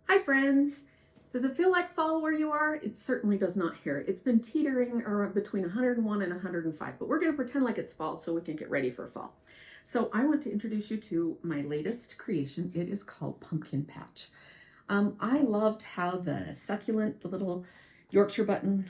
Hi friends! Does it feel like fall where you are? It certainly does not here. It's been teetering around between 101 and 105, but we're going to pretend like it's fall so we can get ready for fall. So I want to introduce you to my latest creation. It is called Pumpkin Patch. I loved how the succulent, the little Yorkshire button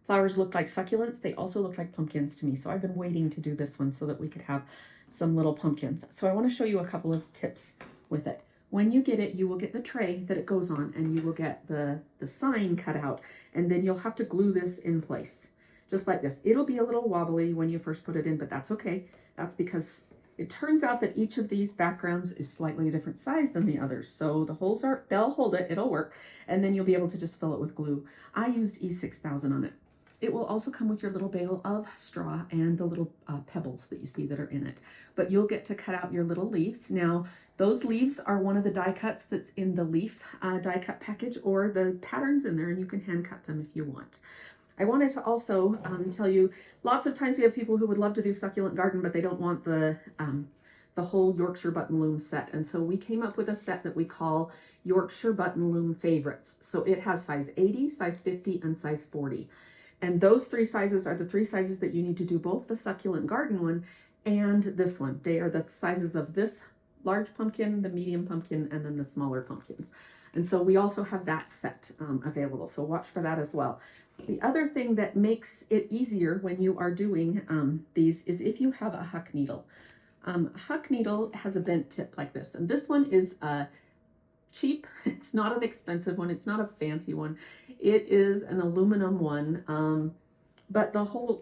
flowers looked like succulents. They also look like pumpkins to me. So I've been waiting to do this one so that we could have some little pumpkins. So I want to show you a couple of tips with it. When you get it, you will get the tray that it goes on and you will get the sign cut out, and then you'll have to glue this in place just like this. It'll be a little wobbly when you first put it in, but that's okay. That's because it turns out that each of these backgrounds is slightly a different size than the others. So the holes they'll hold it, it'll work, and then you'll be able to just fill it with glue. I used E6000 on it. It will also come with your little bale of straw and the little pebbles that you see that are in it. But you'll get to cut out your little leaves. Now, those leaves are one of the die cuts that's in the leaf die cut package, or the patterns in there, and you can hand cut them if you want. I wanted to also tell you, lots of times we have people who would love to do succulent garden, but they don't want the whole Yorkshire button loom set. And so we came up with a set that we call Yorkshire button loom favorites. So it has size 80, size 50, and size 40. And those three sizes are the three sizes that you need to do both the succulent garden one and this one. They are the sizes of this large pumpkin, the medium pumpkin, and then the smaller pumpkins. And so we also have that set available. So watch for that as well. The other thing that makes it easier when you are doing these is if you have a huck needle. A huck needle has a bent tip like this. And this one is cheap. It's not an expensive one. It's not a fancy one. It is an aluminum one. But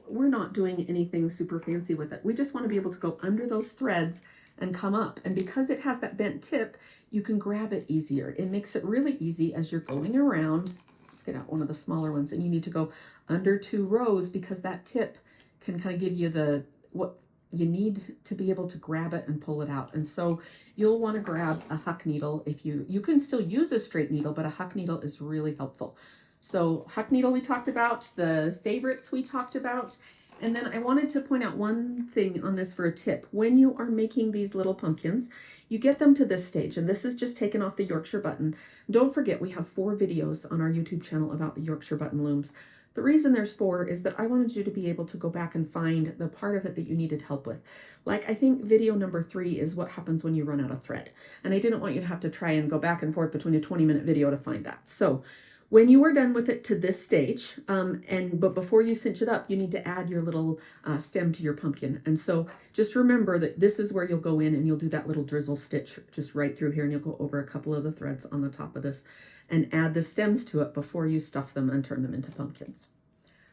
we're not doing anything super fancy with it. We just want to be able to go under those threads and come up. And because it has that bent tip, you can grab it easier. It makes it really easy as you're going around. Let's get out one of the smaller ones, and you need to go under 2 rows because that tip can kind of give you what you need to be able to grab it and pull it out. And so you'll want to grab a huck needle. If you can still use a straight needle, but a huck needle is really helpful. So huck needle we talked about, the favorites we talked about, and then I wanted to point out one thing on this for a tip. When you are making these little pumpkins, you get them to this stage, and this is just taken off the Yorkshire button. Don't forget, we have 4 videos on our YouTube channel about the Yorkshire button looms. The reason there's 4 is that I wanted you to be able to go back and find the part of it that you needed help with. Like, I think video number 3 is what happens when you run out of thread. And I didn't want you to have to try and go back and forth between a 20-minute video to find that. So when you are done with it to this stage, but before you cinch it up, you need to add your little stem to your pumpkin. And so just remember that this is where you'll go in and you'll do that little drizzle stitch just right through here, and you'll go over a couple of the threads on the top of this and add the stems to it before you stuff them and turn them into pumpkins.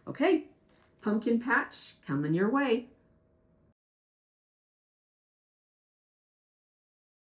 Okay, pumpkin patch coming your way.